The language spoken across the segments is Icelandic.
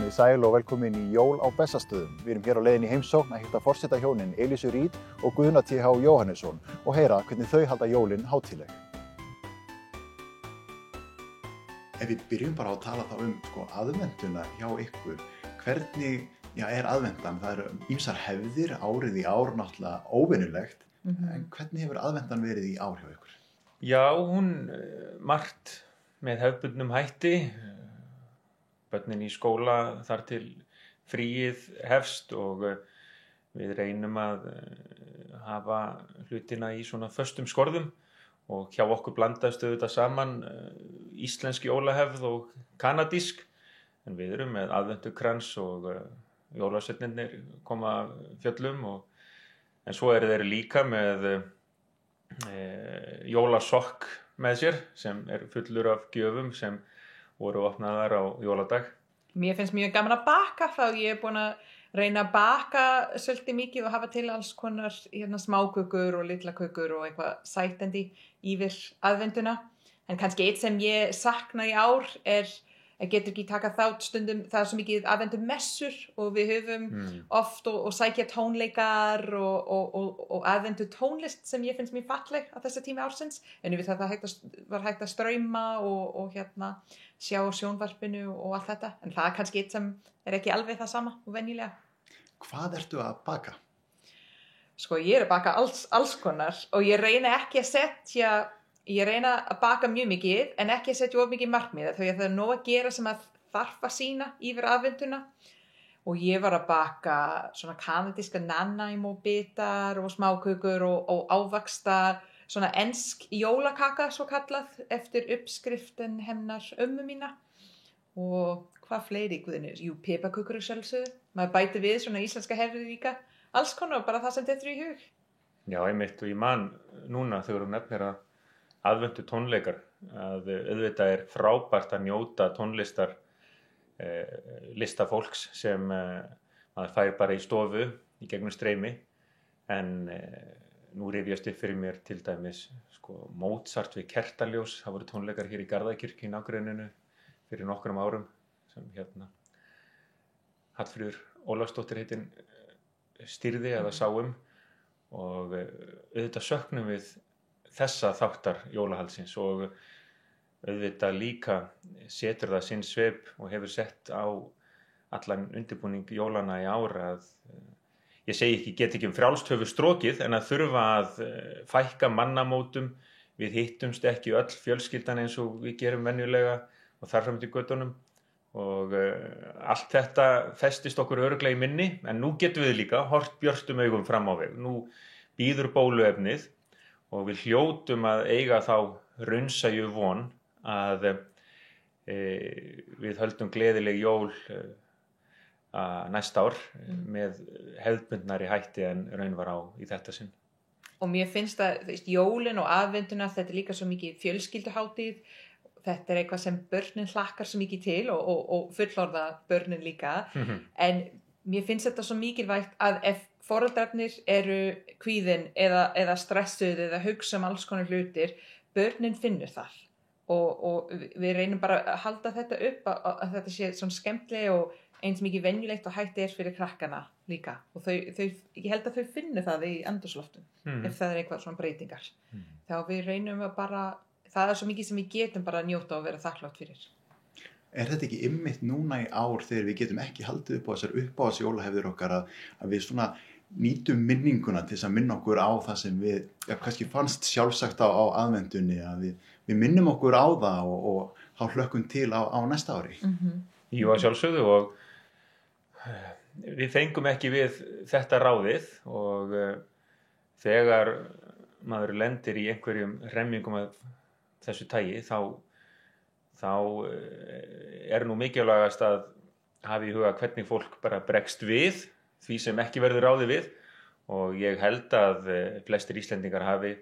Komið sæl og velkomin í Jól á Bessastöðum. Við erum hér á leiðinni í heimsókn að hitta forsetahjónin Elísu Reid og Guðna T.H. Jóhannesson og heyra hvernig þau halda jólin hátíðleg. Ef við byrjum bara á að tala þá aðventuna hjá ykkur, hvernig er aðventan? Það eru ýmsar hefðir, árið í ár náttúrulega óvenjulegt, en hvernig hefur aðventan verið í ár hjá ykkur? Já, hún margt með hefðbundnum hætti. Börnin í skóla þar til fríið hefst og við reynum að hafa hlutina í svona föstum skorðum og hjá okkur blandast auðvitað saman íslensk jólahefð og kanadísk, en við erum með aðventukrans og jólasveinarnir koma af fjöllum en svo eru þeir líka með jólasokk með sér sem fullur af gjöfum sem voru opnaðar á jóladag. Mér finnst mjög gaman að baka þá ég búin að reyna að baka svolítið mikið og hafa til alls konar smákökur og litla kökur og eitthvað sætandi yfir aðventuna. En kannski eitt sem ég sakna í ár getur ekki taka þátt stundum, það svo mikið aðventumessur og við höfum oft og sækja tónleikar og aðventu tónlist sem ég finnst mjög falleg á þessu tími ársins. En við það var hægt að streyma og sjá sjónvarpinu og allt þetta. En það kannski eitt sem ekki alveg það sama og venjulega. Hvað ertu að baka? Sko, ég að baka alls konar og ég reyna að baka mjög mikið en ekki að setja of mikið markmið því að það nóg að gera sem að þarf að sýna yfir aðventuna og ég var að baka svona kanadíska nanaimo-bitar og smákökur og ávaxta svona ensk jólakaka svo kallað eftir uppskriftin hennar ömmu mína og hvað fleiri guðinir? Jú, piparkökur sjálfsögðu, maður bæti við svona íslenska hefði líka, alls konar bara það sem dettur í hug. Já, einmitt og ég man núna þegar þú nefnir að aðventu tónleikar að auðvitað frábært að njóta tónlistar lista fólks sem maður fær bara í stofu í gegnum streymi en nú rifjast upp fyrir mér til dæmis Mozart við kertaljós, það voru tónleikar hér í Garðakirkju í nágrenninu fyrir nokkrum árum sem Hallfríður Ólafsdóttir heitin stýrði eða sáum og auðvitað söknum við þessa þáttar jólahaldsins og auðvitað líka setur það sinn svip og hefur sett á allan undirbúning jólana í ár að ég segi ekki, get ekki frjálst höfuð strokið en að þurfa að fækka mannamótum, við hittumst ekki öll fjölskyldan eins og við gerum venjulega og þar fram til göttunum og allt þetta festist okkur örugglega í minni en nú getum við líka hort björtum augum fram á veg. Nú býður bóluefnið og við hljótum að eiga þá raunsæju von að við höldum gleðileg jól næsta ár með hefðbundnari hætti en raun var á í þetta sinn. Og mér finnst að jólin og aðventuna, þetta líka svo mikið fjölskylduhátíð, þetta eitthvað sem börnin hlakkar svo mikið til og fullorða börnin líka, en mér finnst þetta svo mikilvægt að ef foreldrarnir eru kvíðin eða stressuð eða hugsa alls konar hlutir, börnin finnur það og við reynum bara að halda þetta upp að þetta sé svona skemmtileg og eins mikið venjulegt og hægt fyrir krakkana líka og ég held að þau finni það í andrúmsloftinu ef það eitthvað svona breytingar þá við reynum að bara, það svo mikið sem við getum bara að njóta og vera þakklátt fyrir. Þetta ekki einmitt núna í ár þegar við getum ekki haldið upp á þessar uppáhaldsjólahefðir okkar að við svona nýtum minninguna til þess að minna okkur á það sem við kannski fannst sjálfsagt á aðvendunni að við minnum okkur á það og þá hlökkum til á næsta ári. Jú, að sjálfsögðu og við fengum ekki við þetta ráðið og þegar maður lendir í einhverjum hremmingum af þessu tagi þá nú mikilvægast að hafa í huga hvernig fólk bara bregst við því sem ekki verður ráðið við og ég held að flestir Íslendingar hafi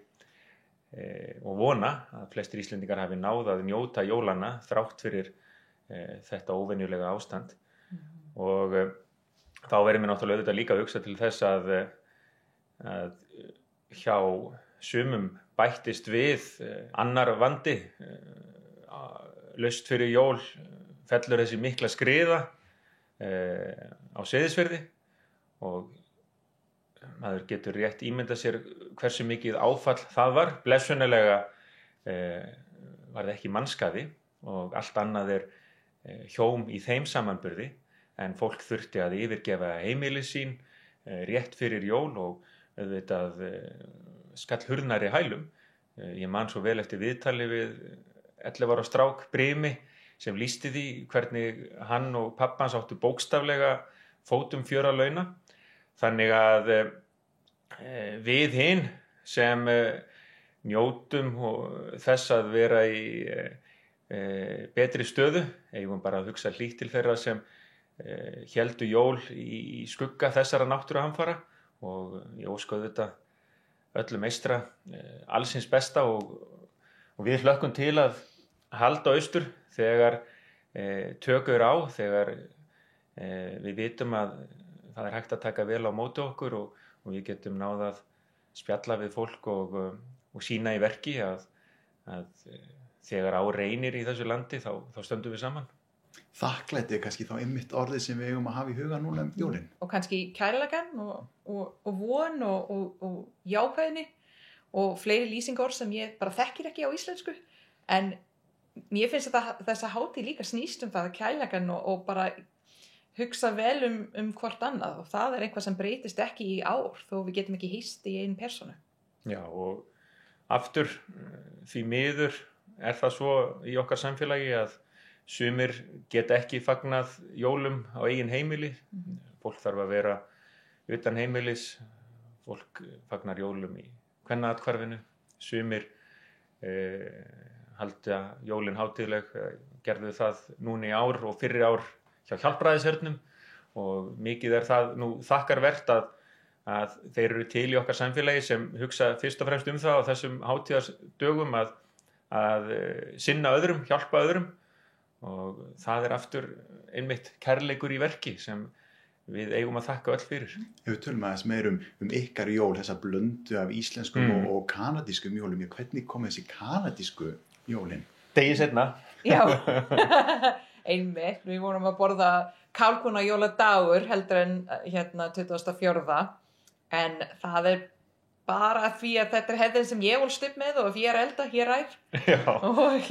og vona að flestir Íslendingar hafi náð að njóta jólana þrátt fyrir þetta óvenjulega ástand og þá verður mér náttúrulega auðvitað líka að hugsa til þess að hjá sumum bættist við annar vandi laust fyrir jól fellur þessi mikla skriða á Seyðisfirði og maður getur rétt ímyndað sér hversu mikið áfall það var. Blessunarlega var það ekki mannskaði og allt annað hjóm í þeim samanburði, en fólk þurfti að yfirgefa heimili sín rétt fyrir jól og auðvitað skall hurðnar í hælum. Ég man svo vel eftir viðtali við 11 ára strák, Brimi, sem lýsti því hvernig hann og pappans áttu bókstaflega fótum fjör að launa. Þannig að við hin sem njótum þess að vera í betri stöðu, eigum bara að hugsa hlýtt til þeirra sem héldu jól í skugga þessara náttúruhamfara, og ég óska þetta öllum meistra allsins besta og við hlökkum til að halda austur þegar tökur á, þegar við vitum að það hægt að taka vel á móti okkur og við getum náð að spjalla við fólk og sýna í verki að þegar á reynir í þessu landi þá stöndum við saman. Þakklæti kannski þá einmitt orðið sem við eigum að hafa í huga núna jólin. Og kannski kærleikan og von og jákvæðni og fleiri lýsingar sem ég bara þekkir ekki á íslensku. En mér finnst þessa hátíð líka snýst það, kærleikan og bara hugsa vel hvort annað, og það eitthvað sem breytist ekki í ár þó við getum ekki hýst í einu persónu. Já, og aftur því miður það svo í okkar samfélagi að sumir geta ekki fagnað jólum á eigin heimili. Fólk þarf að vera utan heimilis. Fólk fagnar jólum í kvennaathvarfinu. Sumir halda jólin hátíðleg, gerðu það núna í ár og fyrri ár hjá Hjálpræðishernum, og mikið það nú þakkarvert að þeir eru til í okkar samfélagi sem hugsa fyrst og fremst það á þessum hátíðardögum að sinna öðrum, hjálpa öðrum. Og það aftur einmitt kærleikur í verki sem við eigum að þakka öll fyrir. Ef við tölum aðeins meir ykkar jól, þessa blöndu af íslenskum og kanadískum jólum, hvernig kom þessi kanadísku jólin? Degi seinna. Já, einmitt. Við vorum að borða kálkuna jóladagur heldur en 24. En það bara því að þetta hefðin sem ég ólst upp með, og ef ég elda, hér ær. Já. Og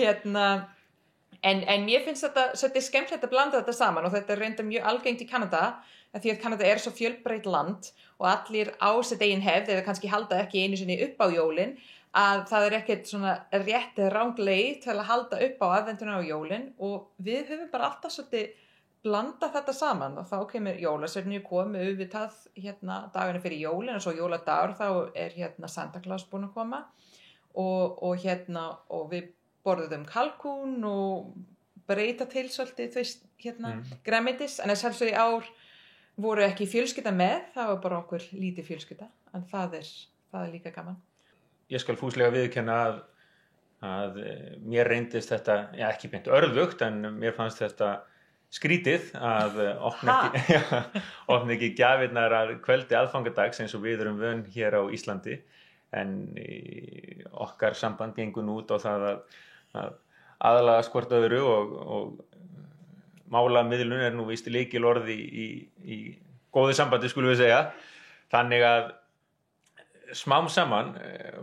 En mér finnst þetta skemmtilegt að blanda þetta saman, og þetta reyndar mjög algengt í Kanada, því að Kanada svo fjölbreytt land og allir á sitt eigin hefð, eða kannski halda ekki einu sinni upp á jólin, að það ekkert svona rétt eða rang leið til að halda upp á aðventuna á jólin, og við höfum bara alltaf svolítið blanda þetta saman, og þá kemur jólasveinu komu auðvitað dagana fyrir jólin, og svo jóladagur þá Santa Claus búinn að koma, og við borðum kalkún og breyta til svolítið grænmetis, en sjálfsög í ár voru ekki fjölskylda með, það var bara okkur lítið fjölskylda, en það er líka gaman. Ég skal fúslega viðurkenna að mér reyndist þetta, ekki beint örðugt, en mér fannst þetta skrítið að opna ekki gjafirnar að kvöldi aðfangadags eins og við erum vön hér á Íslandi, en okkar samband gengur út á það að aðlaga hvort öðru, og málamiðlun nú víst lykilorð í góðu sambandi, skulum við segja. Þannig að smám saman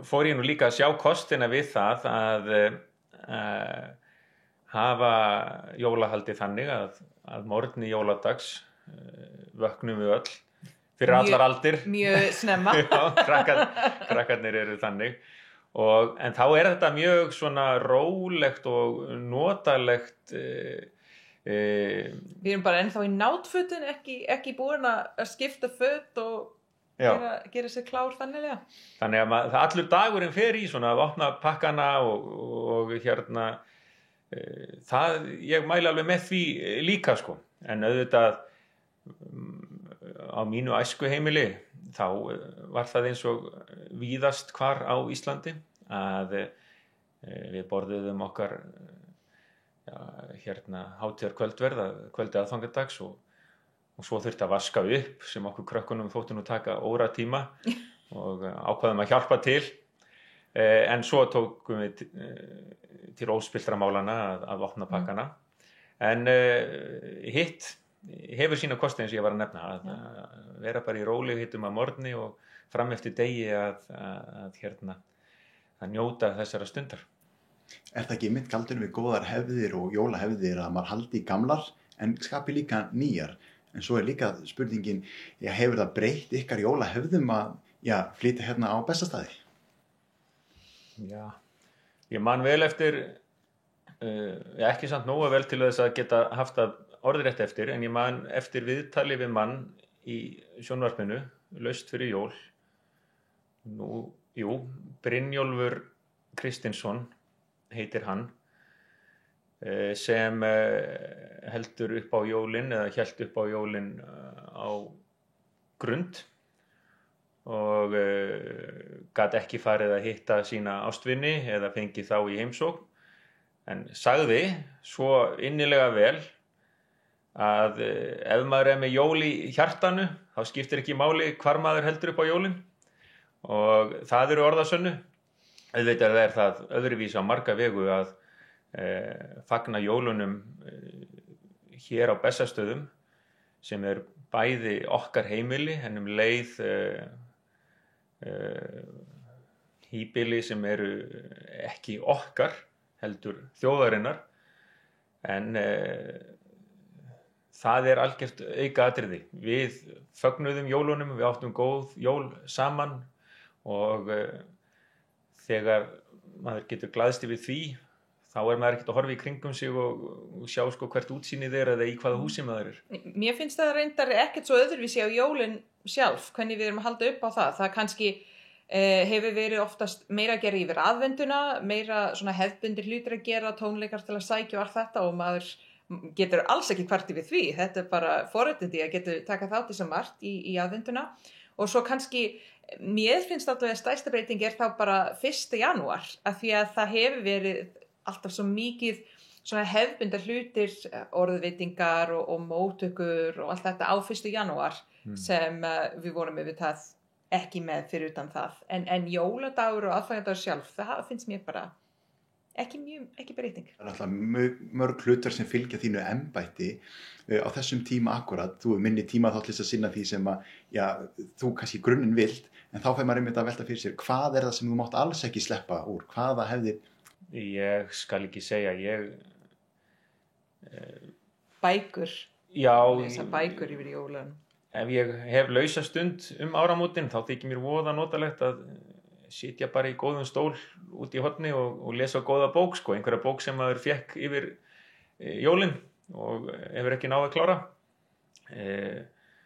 fór ég nú líka að sjá kostina við það að hafa jólahaldi þannig að morgni jóladags vöknum við öll fyrir allar aldir. Mjög snemma. Já, krakkarnir eru þannig. En þá þetta mjög svona rólegt og notalegt. Við erum bara ennþá í náttfötin, ekki búin að skipta föt og gera sér klár þannig. Þannig að allur dagurinn fer í svona að opna pakkana og það, ég mæli alveg með því líka sko. En auðvitað á mínu æskuheimili þá var það eins og víðast hvar á Íslandi að við borðuðum okkar hátíðar kvöldi aðfangadags og svo þurfti að vaska upp sem okkur krökkunum þóttu nú taka óratíma og ákvaðum að hjálpa til, en svo tókum við til óspilltra málana að opna pakkana. En hitt hefur sína kosti eins og ég var að nefna að vera bara í rólegheitum að morgni og fram eftir degi að njóta þessara stundar. Er það ekki mitt galdurinn við góðar hefðir og jólahefðir að maður haldi í gamlar en skapi líka nýjar? En svo er líka spurningin, hefur það breytt ykkar jólahefðum að flytja hérna á Bessastaði? Já, ég man vel eftir, ekki samt nógu vel til þess að geta haft það orðrétt eftir, en ég man eftir viðtali við mann í sjónvarpinu, laust fyrir jól. Brynjólfur Kristinsson heitir hann, sem heldur upp á jólin eða hélt upp á jólin á Grund og gat ekki farið að hitta sína ástvini eða fengið þá í heimsókn, en sagði svo innilega vel að ef maður er með jól í hjartanu þá skiptir ekki máli hvar maður heldur upp á jólin, og það eru orðasönnu. Auðvitað er það öðruvísi á marga vegu að fagna jólunum hér á Bessastöðum sem er bæði okkar heimili en leið híbýli sem eru ekki okkar heldur þjóðarinnar, en það er algjört aukaatriði. Við fögnuðum jólunum, við áttum góð jól saman og þegar maður getur glaðst yfir því, þá er maður ekkert að horfa í kringum sig og sjá hvert útsýnið eða í hvaða húsi maður er. Mér finnst það reyndar ekkert svo öðruvísi á jólin sjálf, hvernig við erum að halda upp á það. Það kannski hefur verið oftast meira að gera yfir aðvenduna, meira svona hefðbundir hlutir að gera, tónleikar til að sækja og allt þetta, og maður getur alls ekki kvarti við því. Þetta er bara forréttindi að getur taka þátt í sem margt í aðvenduna. Og svo kannski, mér finnst alltaf að stærsta breyting er þá bara 1. janúar, af því að það hefur verið alltaf svo mikið svona hefðbundar hlutir, orðveitingar og móttökur og allt þetta á 1. janúar sem við vorum það ekki með fyrir utan það. En jóladagur og aðfangadagur sjálf, það finnst mér bara ekki breyting. Það er alltaf mörg hlutur sem fylgja þínu embætti á þessum tíma akkurat. Þú er minni tíma þá til þess að sinna því sem að, þú kannski grunninn vilt, en þá fær maður einmitt að velta fyrir sér, hvað er það sem þú mátt alls ekki sleppa úr? Hvaða hefðir? Ég skal ekki segja, Bækur. Já. Lesa bækur yfir jólan. Ef ég hef lausa stund áramótin, þá þykir mér voða notalegt að sitja bara í góðum stól út í horni og lesa góða bók, einhverja bók sem maður fékk yfir jólin og hefur ekki náð að klára.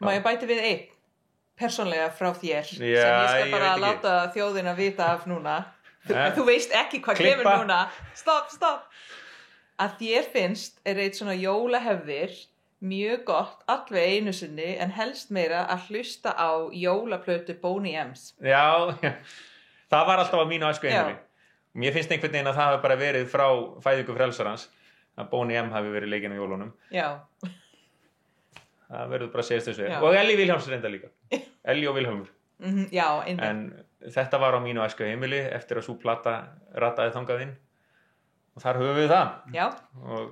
Má ég bæti við einn persónlega frá þér sem ég skal bara láta þjóðina vita af núna? Þú veist ekki hvað kemur núna. Stopp. Að þér finnst eitt svona jólahefðir mjög gott alveg einu sinni en helst meira að hlusta á jólaplötu Boney M's. Já, það var alltaf á mínu æsku heimili. Mér finnst einhvern veginn að það hafi bara verið frá fæðingu frelsarans að Boney M hafi verið leikinn á jólunum. Já. Það verður bara að segja þessu. Og Elli Vilhjálms reynda líka. Elli og Vilhjálmur. Já, einmitt. En þetta var á mínu æsku heimili eftir að sú plata rataði þangað inn. Og þar höfum við það. Já. Og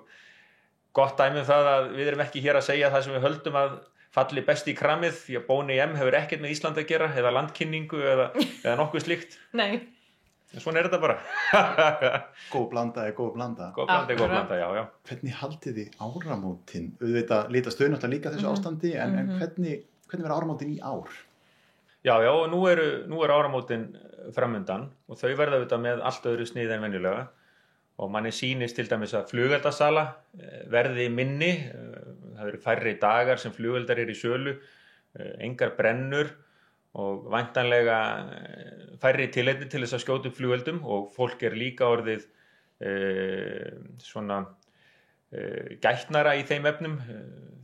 gott dæmi það að við erum ekki hér að segja það sem við höldum að falli best í kramið, því að Boney M hefur ekkert með Ísland að gera, eða landkynningu eða nokkuð slíkt. Nei. En svona er þetta bara. Góð blanda er góð blanda. Góð blanda, já. Hvernig haldið þið áramótin? Auðvitað lítast þau náttúrulega líka þessu ástandi, en hvernig verða áramótin í ár? Já, og nú eru áramótin framundan og þau verða auðvitað með allt öðru sniði en venjulega. Og manni sýnist til dæmis að flugeldasala verði minni, það eru færri dagar sem flugeldar eru í sölu, engar brennur og væntanlega færri tilefni til þess að skjóta upp flugeldum, og fólk er líka orðið gætnara í þeim efnum.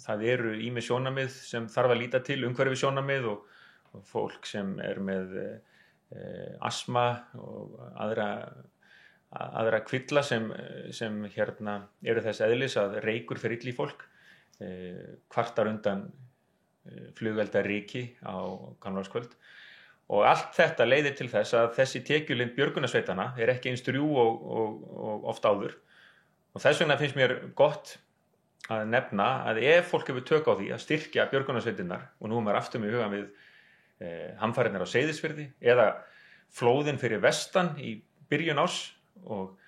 Það eru ýmis sjónarmið sem þarf að líta til, umhverfissjónarmið og fólk sem er með astma og aðra kvilla sem eru þess eðlis að reykur fer illa í fólk, kvartar undan flugeldaríki á gamlárskvöld. Og allt þetta leiðir til þess að þessi tekjulind björgunarsveitanna er ekki eins drjúg og oft áður. Og þess vegna finnst mér gott að nefna að ef fólk hefur tök á því að styrkja björgunarsveitirnar, og nú er maður aftur með hugan við hamfarirnar á Seyðisfirði eða flóðin fyrir vestan í byrjun árs og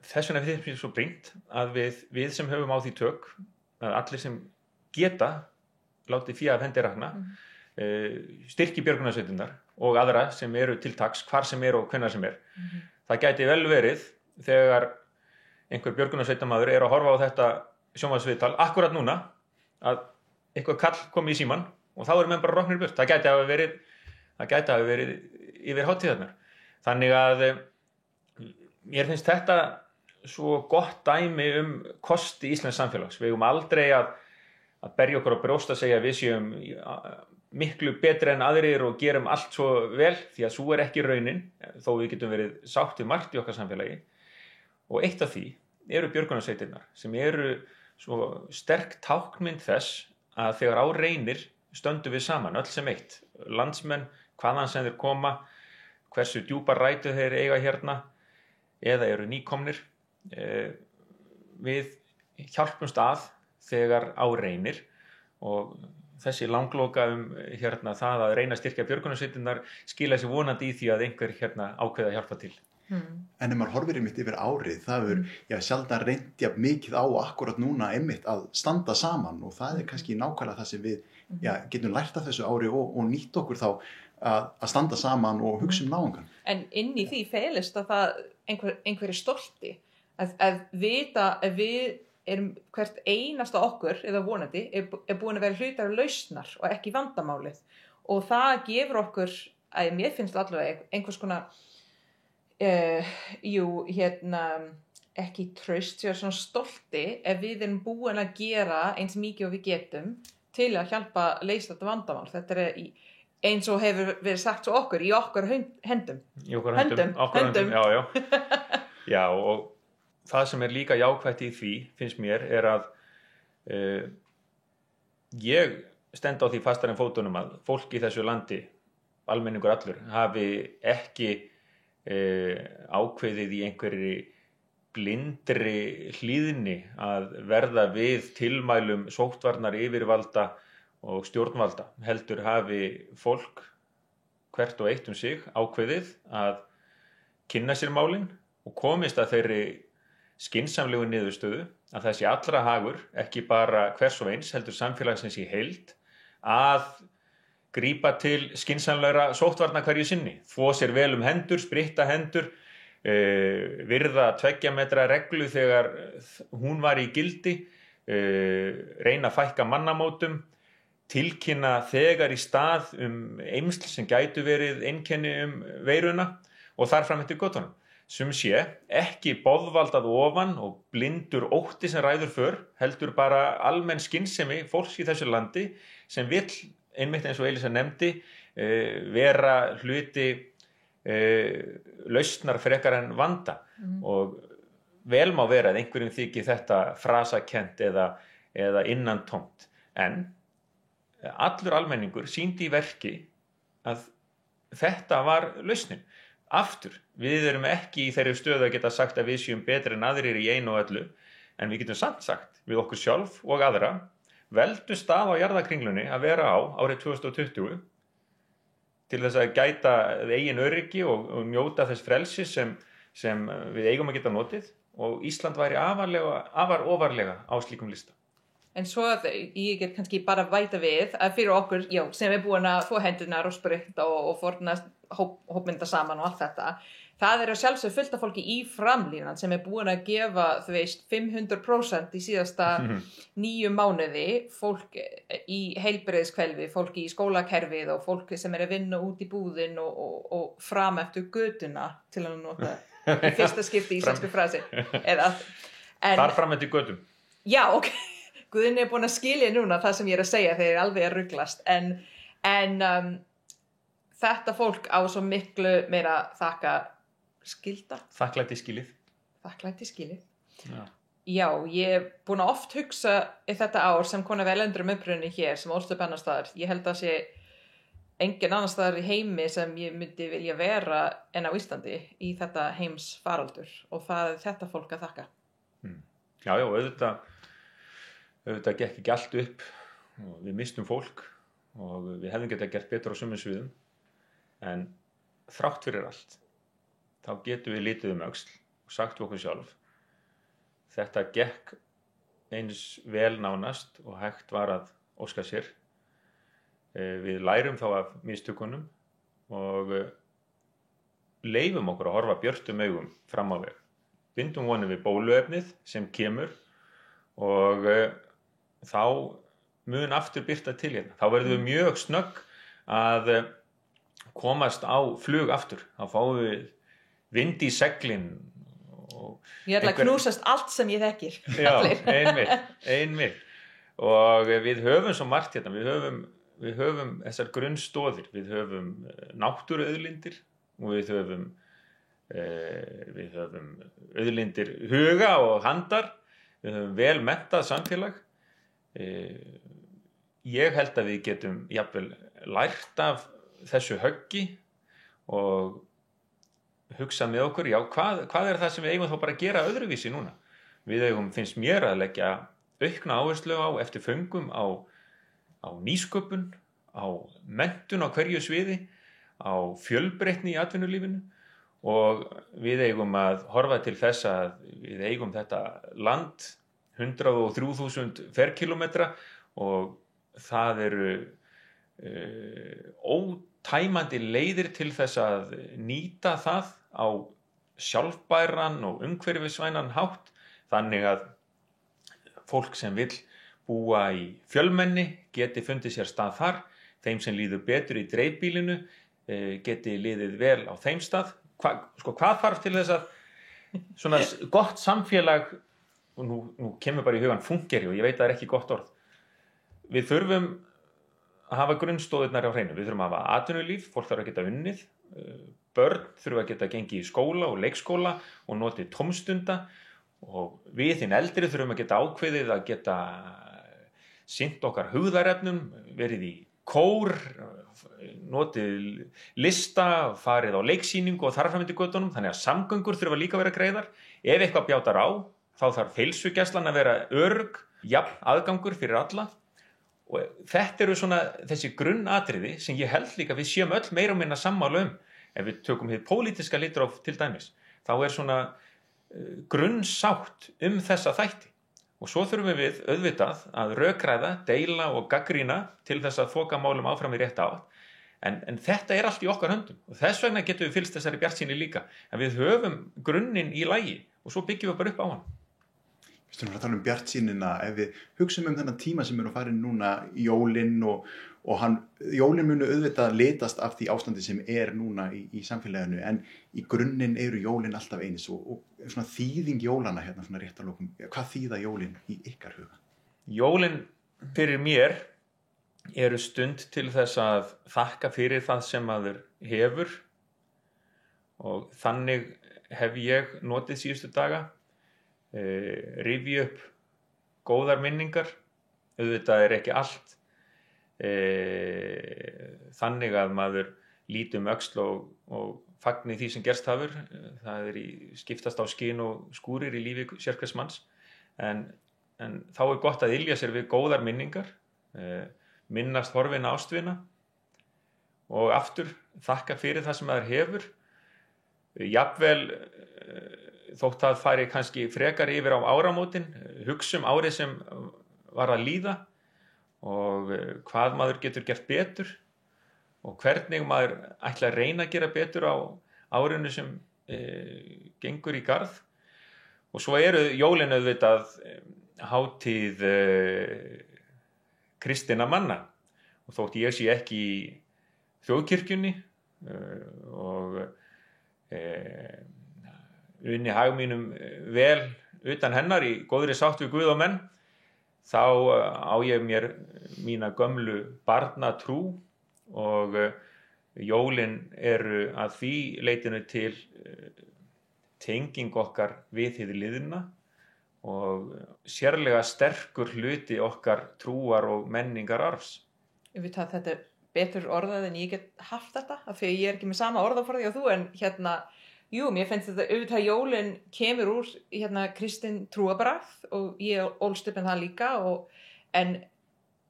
þess vegna finnst mér svo brýnt að við sem höfum á því tök, að allir sem geta látið fé af hendi rakna, styrki björgunarsveitirnar og aðra sem eru til taks hvar sem er og hvenær sem er. Það gæti vel verið þegar einhver björgunarsveitarmaður að horfa á þetta sjónvarpsviðtal akkurat núna að eitthvað kall komi í símann og þá menn bara roknir burt. Það gæti hafa verið yfir hátíðarnar. Þannig að mér finnst þetta svo gott dæmi kosti íslensks samfélags. Við eigum aldrei að berja okkur á brjóst að segja að við séum miklu betri en aðrir og gerum allt svo vel, því að svo ekki raunin, þó við getum verið sátt við margt í okkar samfélagi. Og eitt af því eru björgunarsveitirnar sem eru svo sterk táknmynd þess að þegar á reynir stöndum við saman, öll sem eitt. Landsmenn, hvaðan sem þeir koma, hversu djúpar rætur þeir eiga hérna eða eru nýkomnir. Við hjálpumst að þegar á reynir og þessi langloka það að reyna að styrkja björgunarsveitirnar skila sér vonandi í því að einhver ákveða að hjálpa til. En ef maður horfir einmitt yfir árið, það sjaldan reynt jafn mikið á akkurat núna einmitt að standa saman og það kannski nákvæmlega það sem við getum lært af þessu ári og nýtt okkur þá að standa saman og hugsa náungan. En inn í því felist að það einhverju stolti að vita að við erum hvert einasta okkur eða vonandi búin að vera hlutar af lausnar og ekki vandamálið og það gefur okkur, að mér finnst allavega einhvers konar ekki traust, sér svona stolti ef við erum búin að gera eins mikið og við getum til að hjálpa að leysa þetta vandamál. Þetta eins og hefur verið sagt svo okkur, í okkar höndum. Í okkar höndum, já. Já, og það sem líka jákvætt í því, finnst mér, að ég stend á því fastar en fótunum að fólk í þessu landi, almenningur allur, hafi ekki ákveðið í einhverri blindri hlýðni að verða við tilmælum sóttvarnar yfirvalda og stjórnvalda. Heldur hafi fólk hvert og eitt sig ákveðið að kynna sér málin og komist að þeirri skynsamlegu niðurstöðu að þessi allra hagur, ekki bara hvers og eins, heldur samfélagsins í heild, að grípa til skynsamlegra sóttvarna hverju sinni, þvo sér vel hendur, spritta hendur, virða 2 metra reglu þegar hún var í gildi, reyna að fækka mannamótum, tilkynna þegar í stað eymsl sem gætu verið einkenni veiruna og þar fram eftir göttunum. Sum sé, ekki boðvald að ofan og blindur ótti sem ræður för, heldur bara almenn skynsemi fólks í þessu landi sem vill, einmitt eins og Elísa nefndi, vera hluti lausnar frekar en vanda. Og vel má vera að einhverjum þykir þetta frasakennt eða innantómt. En allur almenningur sýndi í verki að þetta var lausnin. Aftur, við erum ekki í þeirri stöðu að geta sagt að við séum betri en aðrir í einu og öllu, en við getum samt sagt við okkur sjálf og aðra, veldu stað á jarðakringlunni að vera á árið 2020 til þess að gæta eigin öryggi og njóta þess frelsi sem við eigum að geta notið og Ísland væri afar ofarlega á slíkum lista. En svo ég get kannski bara væta við að fyrir okkur, sem búin að få hendunar og spritta og forna hópmynda saman og allt þetta, það sjálfsög fullt af fólki í framlínan sem búin að gefa, 500% í síðasta 9 mánuði, fólk í heilbrigðiskvelfi, fólk í skólakerfið og fólk sem að vinna út í búðin og fram eftir götuna til að nota í fyrsta skipti í íslensku frasi. Þar fram eftir götum. Já, ok. Guðni búin að skilja núna það sem ég að segja þegar ég alveg að ruglast. En þetta fólk á svo miklu meira þakka skylda. Þakklæti skilið. Já, ég búin að oft hugsa í þetta ár sem kona velendur upprunni hér sem ólst upp annar staðar. Ég held að sé engin annar staðar í heimi sem ég myndi vilja vera en á Íslandi í þetta heims faraldur og það þetta fólk að þakka. Já, auðvitað gekk ekki allt upp og við mistum fólk og við hefðum getað gert betur á sumum sviðum, en þrátt fyrir allt þá getum við litið öxl og sagt við okkur sjálf: þetta gekk eins vel nánast og hægt var að óska sér. Við lærum þá af mistökunum og leifum okkur að horfa björtum augum fram á veg. Bindum vonir við bóluefnið sem kemur og þá mun aftur birta til hérna. Þá verðum við mjög snögg að komast á flug aftur. Þá fáum við vind í seglin. Ég ætla að knúsast allt sem ég þekkir. Já, einmitt. Og við höfum svo margt hérna. Við höfum þessar grunnstóðir. Við höfum náttúruauðlindir og við höfum auðlindir huga og handar. Við höfum vel menntað samfélag. Ég held að við getum jafnvel lært af þessu höggi og hugsa með okkur, já, hvað er það sem við eigum þá bara að gera öðruvísi núna? Við eigum, finnst mér, að leggja aukna áherslu á eftir föngum á nýsköpun, á menntun á hverju sviði, á fjölbreytni í atvinnulífinu, og við eigum að horfa til þess að við eigum þetta land 103.000 ferkilometra og það eru ótæmandi leiðir til þess að nýta það á sjálfbæran og umhverfisvænan hátt, þannig að fólk sem vill búa í fjölmenni geti fundið sér stað þar, þeim sem líður betur í dreifbýlinu geti liðið vel á þeim stað. Hvað þarf til þess að svona gott samfélag, og nú kemur bara í hugan fúnkeri og ég veit að það er ekki gott orð. Við þurfum að hafa grunnstóðirnar á hreinu. Við þurfum að hafa atvinnulíf, fólk þarf að geta unnið, börn þurfa að geta gengið í skóla og leikskóla og notið tómstunda, og við hinn eldri þurfum að geta ákveðið að geta sinnt okkar hugðarefnum, verið í kór, notið lista, farið á leiksýningu og þar fram eftir götunum, þannig að samgöngur þurfa líka að vera greiðar. Ef eitthvað bjátar á, þá þarf heilsugæslan að vera örugg, jafn aðgangur fyrir alla. Og þetta eru svona þessi grunnatriði sem ég held líka við séum öll meira og minna sammála um. Ef við tökum hið pólitíska litróf til dæmis, þá er svona grunnsátt þessa þætti. Og svo þurfum við auðvitað að rökræða, deila og gagnrýna til þess að þoka málum áfram í rétta átt. En þetta er allt í okkar höndum og þess vegna getum við fylgst þessari bjartsýni líka. En við höfum grunninn í lagi og svo byggjum við bara upp á hann. Við stöðum að tala um bjartsýnina, ef við hugsum þennan tíma sem eru að fara núna í jólin og jólin munu auðvitað litast af því ástandi sem er núna í samfélaginu, en í grunninn eru jólin alltaf eins og svona þýðing jólana hérna svona rétt að lokum. Hvað þýða jólin í ykkar huga? Jólin fyrir mér eru stund til þess að þakka fyrir það sem maður hefur, og þannig hef ég notið síðustu daga. Rifja upp góðar minningar. Auðvitað er ekki allt þannig að maður líti öxl og fagni því sem gerst hafur. Það er skiptast á skin og skúrir í lífi sérhvers manns, en þá er gott að ylja sér við góðar minningar, minnast horfinna ástvina og aftur þakka fyrir það sem maður hefur. Jafnvel þótt það fari kannski frekar yfir á áramótin, hugsum árið sem var að líða og hvað maður getur gert betur og hvernig maður ætla að reyna að gera betur á árinu sem gengur í garð. Og svo eru jólin auðvitað hátíð kristinna manna, og þótt ég sé ekki í þjóðkirkjunni og unni hag mínum vel utan hennar í góðri sátt við Guð og menn, þá á ég mér mína gömlu barnatrú, og jólin eru að því leitinu til tenging okkar við hið liðna og sérlega sterkur hluti okkar trúar og menningar arfs. Þetta er betur orðað en ég get haft þetta, af því að ég er ekki með sama orðaforði og þú, en hérna Jú, mér finnst þetta auðvitað jólin kemur úr kristin trúarbragð og ég ólst upp með það líka en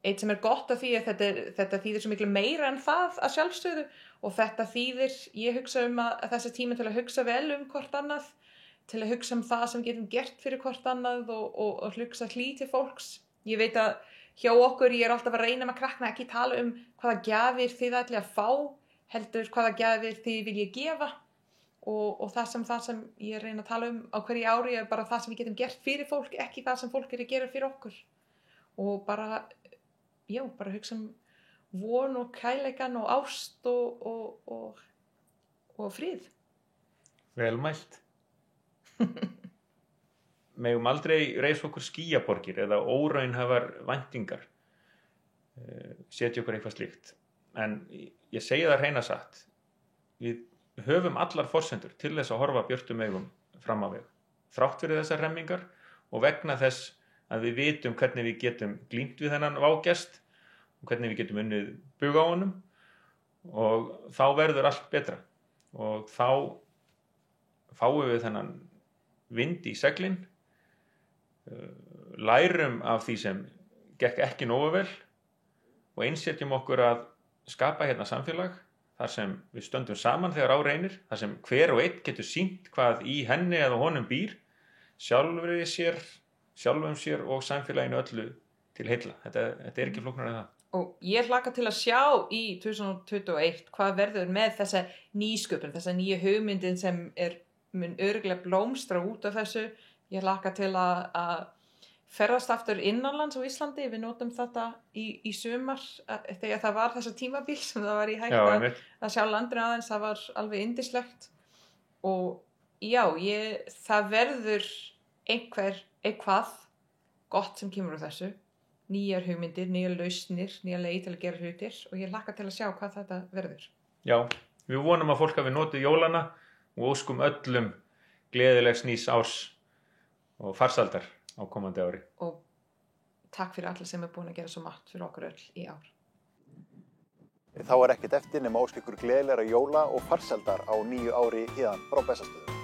eitt sem gott af því að þetta þýðir svo miklu meira en það að sjálfsögðu og þetta þýðir, ég hugsa að þessi tími til að hugsa vel hvort annað, til að hugsa það sem getum gert fyrir hvort annað og hugsa hlýt til fólks. Ég veit að hjá okkur, ég alltaf að reyna með krakkana ekki tala hvaða gjafir þið ætli að fá, heldur hvaða gjafir þið vilja gefa. Og það sem ég reyna að tala á hverju ári bara það sem við getum gert fyrir fólk, ekki það sem fólk að gera fyrir okkur. Og bara hugsa von og kærleikan og ást og frið. Vel mælt. Megum aldrei reisa okkur skýjaborgir eða óraunhæfar væntingar. Setja okkur eitthvað slíkt. En ég segi það hreina satt. Við höfum allar forsendur til þess að horfa björtum augum fram á veg. Þrátt fyrir þessar hremmingar og vegna þess að við vitum hvernig við getum glímt við þennan vágest og hvernig við getum unnið bug á honum og þá verður allt betra og þá fáum við þennan vind í seglin, lærum af því sem gekk ekki nógu vel og einsetjum okkur að skapa hérna samfélag þar sem við stöndum saman þegar á reynir, þar sem hver og einn getur sýnt hvað í henni eða honum býr, sjálfum sér og samfélaginu öllu til heilla. Þetta ekki flóknara en það. Og ég hlakka til að sjá í 2021 hvað verður með þessa nýsköpun, þessa nýju hugmyndin sem mun örugglega blómstra út af þessu. Ég hlakka til að ferðast aftur innanlands á Íslandi, við notum þetta í sumar þegar það var þessa tímabil sem það var í hægt að sjá landinu aðeins, það var alveg yndislegt og það verður eitthvað gott sem kemur úr þessu, nýjar hugmyndir, nýjar lausnir, nýjar leið til að gera hlutir og ég hlakka til að sjá hvað þetta verður. Já, við vonum að fólk hafi notið jólana og óskum öllum gleðilegs nýs árs og farsældar á komandi ári. Og takk fyrir alla sem búin að gera svo margt fyrir okkur öll í ár. Þá ekkert eftir nema óska ykkur gleðilegra jóla og farsældar á nýju ári héðan frá Bessastöðum.